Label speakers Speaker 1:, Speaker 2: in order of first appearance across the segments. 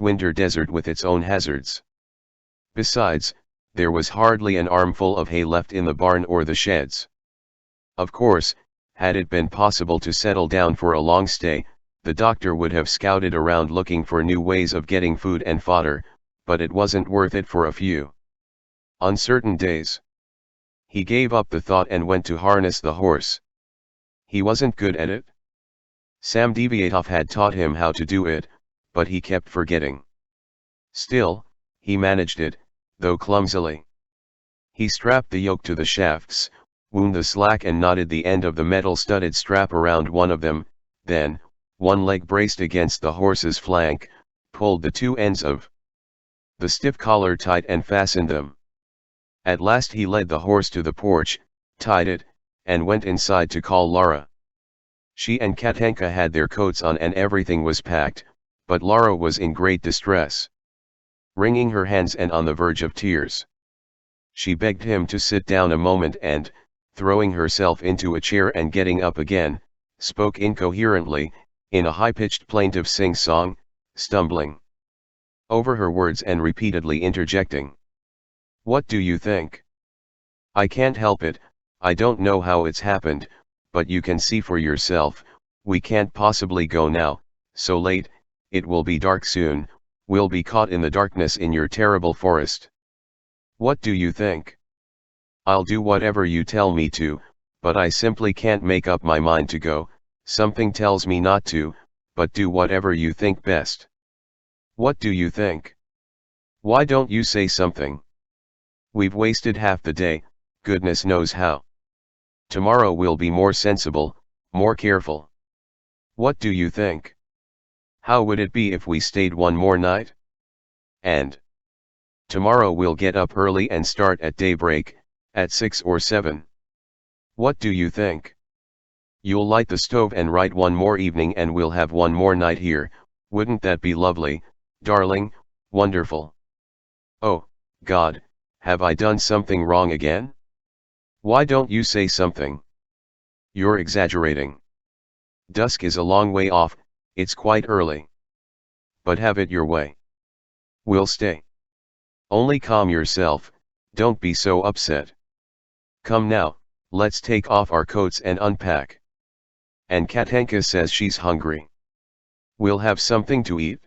Speaker 1: winter desert with its own hazards. Besides, there was hardly an armful of hay left in the barn or the sheds. Of course, had it been possible to settle down for a long stay, the doctor would have scouted around looking for new ways of getting food and fodder, but it wasn't worth it for a few uncertain days. He gave up the thought and went to harness the horse. He wasn't good at it. Samdeviatov had taught him how to do it, but he kept forgetting. Still, he managed it, though clumsily. He strapped the yoke to the shafts, wound the slack and knotted the end of the metal-studded strap around one of them, then, one leg braced against the horse's flank, pulled the two ends of the stiff collar tight and fastened them. At last he led the horse to the porch, tied it, and went inside to call Lara. She and Katenka had their coats on and everything was packed, but Lara was in great distress, wringing her hands and on the verge of tears. She begged him to sit down a moment and, throwing herself into a chair and getting up again, spoke incoherently, in a high-pitched plaintive sing-song, stumbling over her words and repeatedly interjecting. "What do you think? I can't help it, I don't know how it's happened, but you can see for yourself, we can't possibly go now, so late, it will be dark soon, we'll be caught in the darkness in your terrible forest. What do you think? I'll do whatever you tell me to, but I simply can't make up my mind to go, something tells me not to, but do whatever you think best. What do you think? Why don't you say something? We've wasted half the day, goodness knows how. Tomorrow we'll be more sensible, more careful. What do you think? How would it be if we stayed one more night? And tomorrow we'll get up early and start at daybreak, at 6 or 7. What do you think? You'll light the stove and write one more evening and we'll have one more night here, wouldn't that be lovely, darling, wonderful? Oh, God, have I done something wrong again? Why don't you say something? You're exaggerating. Dusk is a long way off, it's quite early. But have it your way. We'll stay. Only calm yourself, don't be so upset. Come now, let's take off our coats and unpack. And Katenka says she's hungry. We'll have something to eat.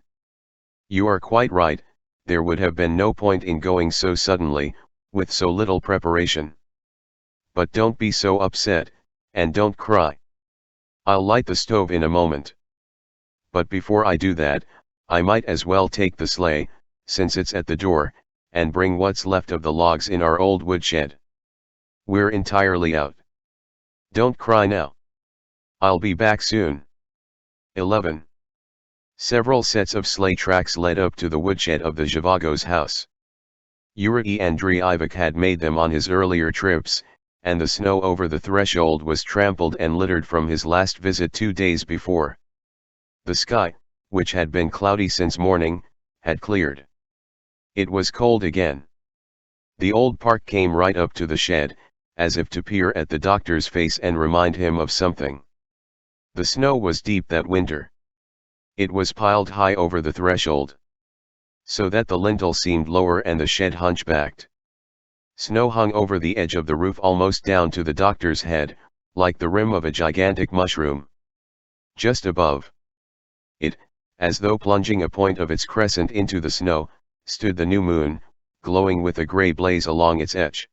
Speaker 1: You are quite right, there would have been no point in going so suddenly, with so little preparation. But don't be so upset, and don't cry. I'll light the stove in a moment. But before I do that, I might as well take the sleigh, since it's at the door, and bring what's left of the logs in our old woodshed. We're entirely out. Don't cry now. I'll be back soon. 11. Several sets of sleigh tracks led up to the woodshed of the Zhivago's house. Yuri Andreevich had made them on his earlier trips, and the snow over the threshold was trampled and littered from his last visit 2 days before. The sky, which had been cloudy since morning, had cleared. It was cold again. The old park came right up to the shed, as if to peer at the doctor's face and remind him of something. The snow was deep that winter. It was piled high over the threshold, so that the lintel seemed lower and the shed hunchbacked. Snow hung over the edge of the roof almost down to the doctor's head, like the rim of a gigantic mushroom. Just above it, as though plunging a point of its crescent into the snow, stood the new moon, glowing with a grey blaze along its edge.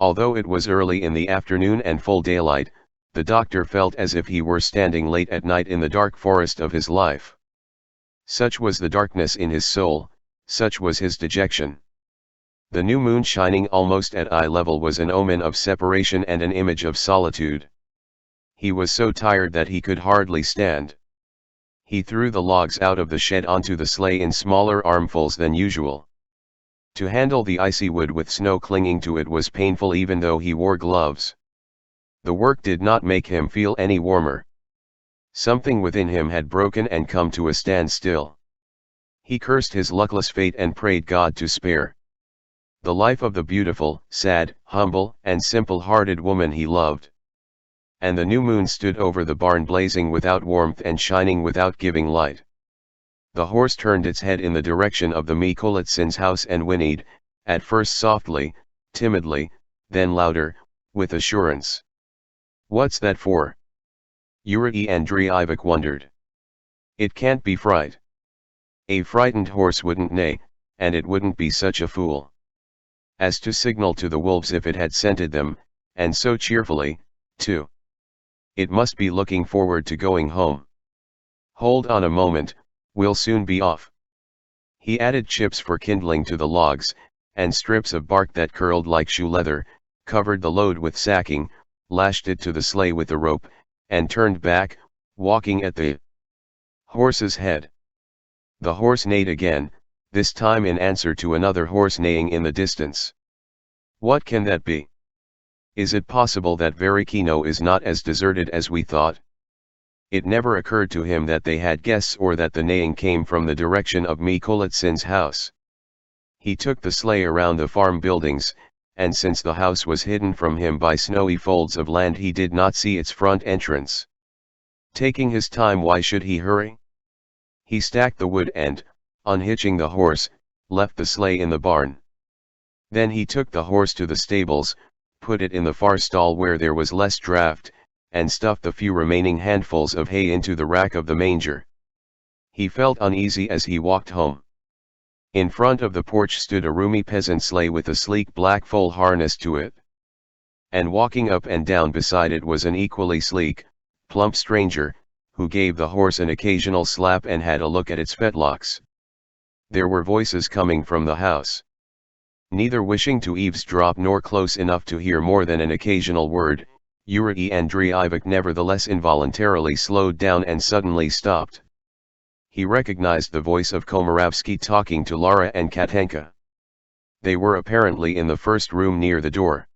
Speaker 1: Although it was early in the afternoon and full daylight, the doctor felt as if he were standing late at night in the dark forest of his life. Such was the darkness in his soul, such was his dejection. The new moon shining almost at eye level was an omen of separation and an image of solitude. He was so tired that he could hardly stand. He threw the logs out of the shed onto the sleigh in smaller armfuls than usual. To handle the icy wood with snow clinging to it was painful even though he wore gloves. The work did not make him feel any warmer. Something within him had broken and come to a standstill. He cursed his luckless fate and prayed God to spare the life of the beautiful, sad, humble, and simple-hearted woman he loved. And the new moon stood over the barn blazing without warmth and shining without giving light. The horse turned its head in the direction of the Mikolitsin's house and whinnied, at first softly, timidly, then louder, with assurance. "What's that for?" Yuri Andreevich wondered. "It can't be fright. A frightened horse wouldn't neigh, and it wouldn't be such a fool as to signal to the wolves if it had scented them, and so cheerfully, too. It must be looking forward to going home. Hold on a moment, we'll soon be off." He added chips for kindling to the logs, and strips of bark that curled like shoe leather, covered the load with sacking, lashed it to the sleigh with a rope, and turned back, walking at the horse's head. The horse neighed again, this time in answer to another horse neighing in the distance. "What can that be? Is it possible that Varykino is not as deserted as we thought?" It never occurred to him that they had guests or that the neighing came from the direction of Mikolitsin's house. He took the sleigh around the farm buildings, and since the house was hidden from him by snowy folds of land, he did not see its front entrance. Taking his time, why should he hurry? He stacked the wood and, unhitching the horse, left the sleigh in the barn. Then he took the horse to the stables, put it in the far stall where there was less draught, and stuffed the few remaining handfuls of hay into the rack of the manger. He felt uneasy as he walked home. In front of the porch stood a roomy peasant sleigh with a sleek black foal harness to it. And walking up and down beside it was an equally sleek, plump stranger, who gave the horse an occasional slap and had a look at its fetlocks. There were voices coming from the house. Neither wishing to eavesdrop nor close enough to hear more than an occasional word, Yuri Andreevich nevertheless involuntarily slowed down and suddenly stopped. He recognized the voice of Komarovsky talking to Lara and Katenka. They were apparently in the first room near the door.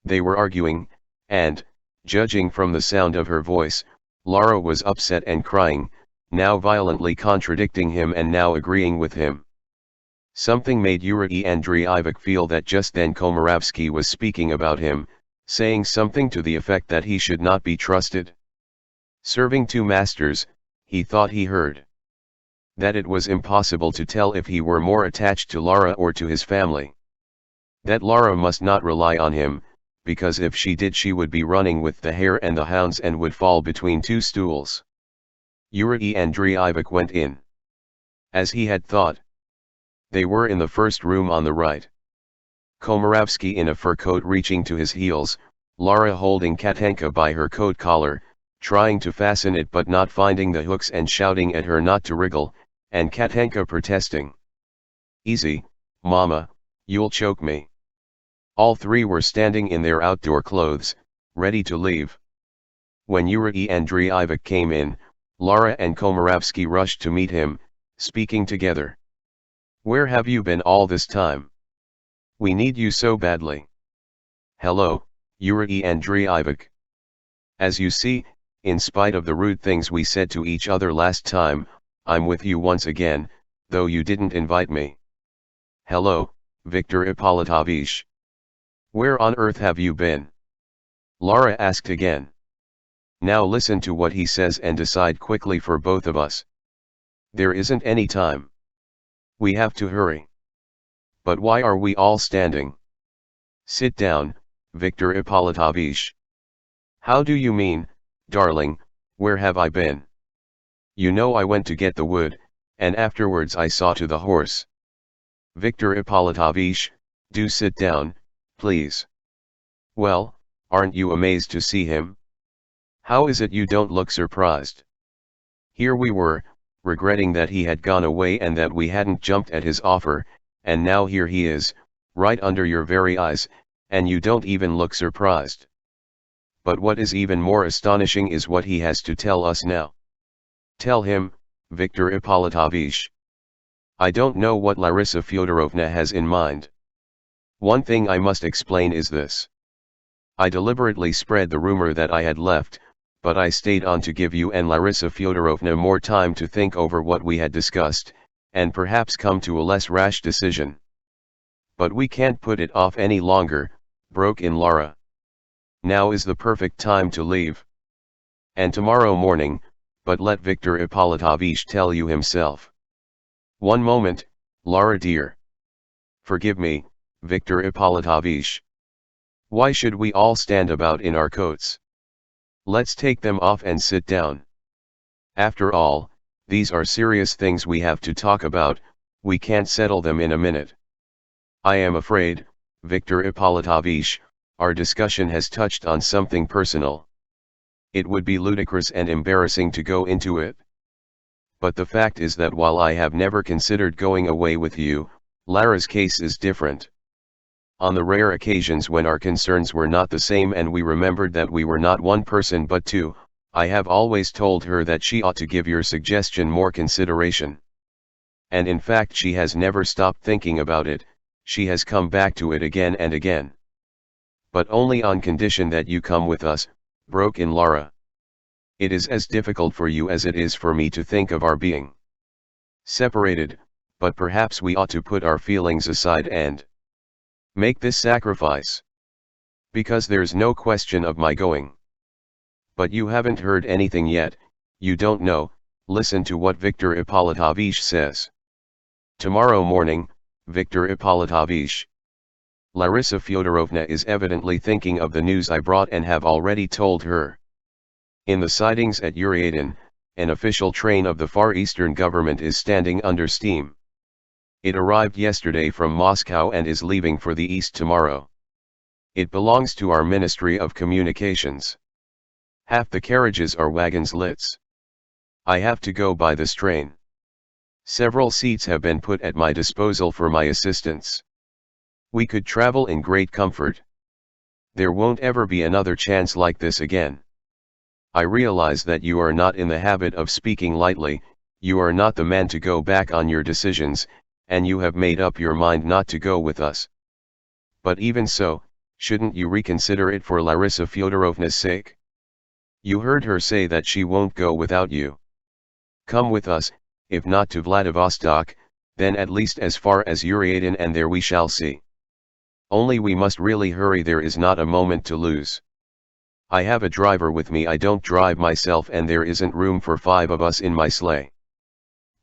Speaker 1: They were arguing, and, judging from the sound of her voice, Lara was upset and crying, now violently contradicting him and now agreeing with him. Something made Yuri Andreevich feel that just then Komarovsky was speaking about him, saying something to the effect that he should not be trusted. Serving two masters, he thought he heard. That it was impossible to tell if he were more attached to Lara or to his family. That Lara must not rely on him, because if she did she would be running with the hare and the hounds and would fall between two stools. Yuri Andreevich went in. As he had thought. They were in the first room on the right. Komarovsky in a fur coat reaching to his heels, Lara holding Katenka by her coat collar, trying to fasten it but not finding the hooks and shouting at her not to wriggle, and Katenka protesting. "Easy, mama, you'll choke me." All three were standing in their outdoor clothes, ready to leave. When Yuri Andreevich came in, Lara and Komarovsky rushed to meet him, speaking together. "Where have you been all this time? We need you so badly." "Hello, Yuri Andreevich. As you see, in spite of the rude things we said to each other last time, I'm with you once again, though you didn't invite me." "Hello, Victor Ippolitovich. Where on earth have you been?" Lara asked again. "Now listen to what he says and decide quickly for both of us. There isn't any time. We have to hurry." "But why are we all standing?" "Sit down, Victor Ippolitovich." "How do you mean, darling, where have I been?" "You know I went to get the wood, and afterwards I saw to the horse." "Victor Ippolitovich, do sit down, please." "Well, aren't you amazed to see him? How is it you don't look surprised? Here we were, regretting that he had gone away and that we hadn't jumped at his offer, and now here he is, right under your very eyes, and you don't even look surprised. But what is even more astonishing is what he has to tell us now." "Tell him, Victor Ippolitovich." "I don't know what Larisa Fyodorovna has in mind. One thing I must explain is this. I deliberately spread the rumor that I had left, but I stayed on to give you and Larisa Fyodorovna more time to think over what we had discussed, and perhaps come to a less rash decision." "But we can't put it off any longer," broke in Lara. "Now is the perfect time to leave. And tomorrow morning, but let Victor Ippolitovich tell you himself." One moment, Lara dear. Forgive me, Victor Ippolitovich. Why should we all stand about in our coats? Let's take them off and sit down. After all, these are serious things we have to talk about, we can't settle them in a minute. I am afraid, Victor Ippolitovich, our discussion has touched on something personal. It would be ludicrous and embarrassing to go into it. But the fact is that while I have never considered going away with you, Lara's case is different. On the rare occasions when our concerns were not the same and we remembered that we were not one person but two, I have always told her that she ought to give your suggestion more consideration. And in fact she has never stopped thinking about it, she has come back to it again and again. But only on condition that you come with us, broke in Lara. It is as difficult for you as it is for me to think of our being separated, but perhaps we ought to put our feelings aside and make this sacrifice. Because there's no question of my going. But you haven't heard anything yet, you don't know, listen to what Victor Ippolitovich says. Tomorrow morning, Victor Ippolitovich. Larisa Feodorovna is evidently thinking of the news I brought and have already told her. In the sidings at Yuriatin, an official train of the Far Eastern government is standing under steam. It arrived yesterday from Moscow and is leaving for the east tomorrow. It belongs to our Ministry of Communications. Half the carriages are wagons lits. I have to go by this train. Several seats have been put at my disposal for my assistants. We could travel in great comfort. There won't ever be another chance like this again. I realize that you are not in the habit of speaking lightly, you are not the man to go back on your decisions, and you have made up your mind not to go with us. But even so, shouldn't you reconsider it for Larisa Fyodorovna's sake? You heard her say that she won't go without you. Come with us, if not to Vladivostok, then at least as far as Yuriatin and there we shall see. Only we must really hurry, there is not a moment to lose. I have a driver with me, I don't drive myself and there isn't room for 5 of us in my sleigh.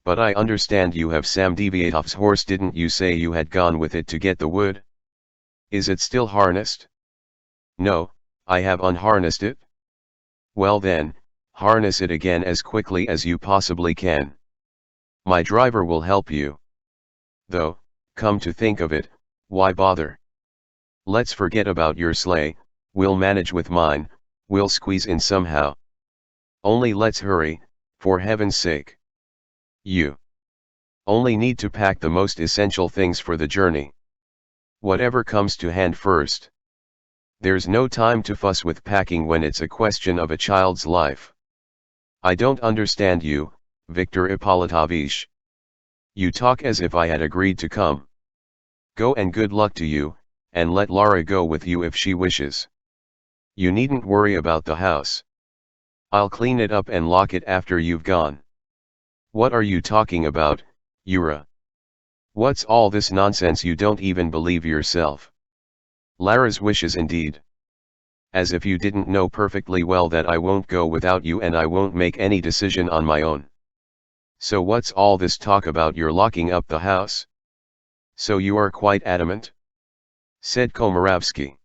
Speaker 1: But I understand you have Samdeviatov's horse, didn't you say you had gone with it to get the wood? Is it still harnessed? No, I have unharnessed it. Well then, harness it again as quickly as you possibly can. My driver will help you. Though, come to think of it, why bother? Let's forget about your sleigh, we'll manage with mine, we'll squeeze in somehow. Only let's hurry, for heaven's sake. You only need to pack the most essential things for the journey. Whatever comes to hand first. There's no time to fuss with packing when it's a question of a child's life. I don't understand you, Victor Ippolitovich. You talk as if I had agreed to come. Go and good luck to you, and let Lara go with you if she wishes. You needn't worry about the house. I'll clean it up and lock it after you've gone. What are you talking about, Yura? What's all this nonsense? You don't even believe yourself. Lara's wishes indeed. As if you didn't know perfectly well that I won't go without you and I won't make any decision on my own. So what's all this talk about your locking up the house? So you are quite adamant? Said Komarovsky.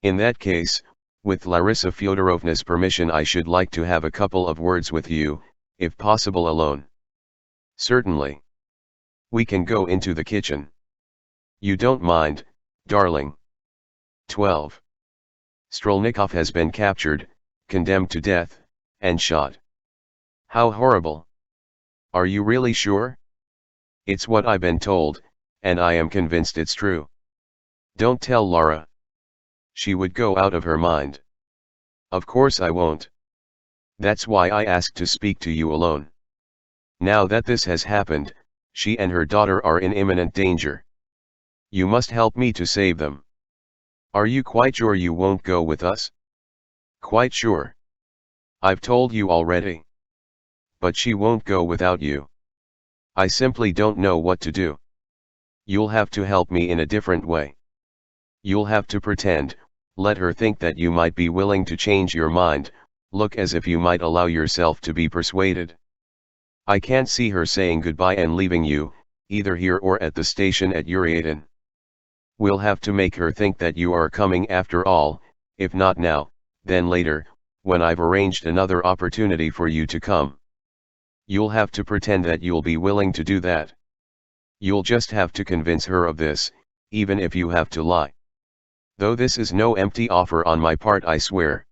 Speaker 1: In that case, with Larisa Fyodorovna's permission, I should like to have a couple of words with you, if possible alone. Certainly. We can go into the kitchen. You don't mind, darling. 12. Strelnikov has been captured, condemned to death, and shot. How horrible. Are you really sure? It's what I've been told, and I am convinced it's true. Don't tell Lara. She would go out of her mind. Of course I won't. That's why I asked to speak to you alone. Now that this has happened, she and her daughter are in imminent danger. You must help me to save them. Are you quite sure you won't go with us? Quite sure. I've told you already. But she won't go without you. I simply don't know what to do. You'll have to help me in a different way. You'll have to pretend, let her think that you might be willing to change your mind, look as if you might allow yourself to be persuaded. I can't see her saying goodbye and leaving you, either here or at the station at Yuriatin. We'll have to make her think that you are coming after all, if not now, then later, when I've arranged another opportunity for you to come. You'll have to pretend that you'll be willing to do that. You'll just have to convince her of this, even if you have to lie. Though this is no empty offer on my part, I swear.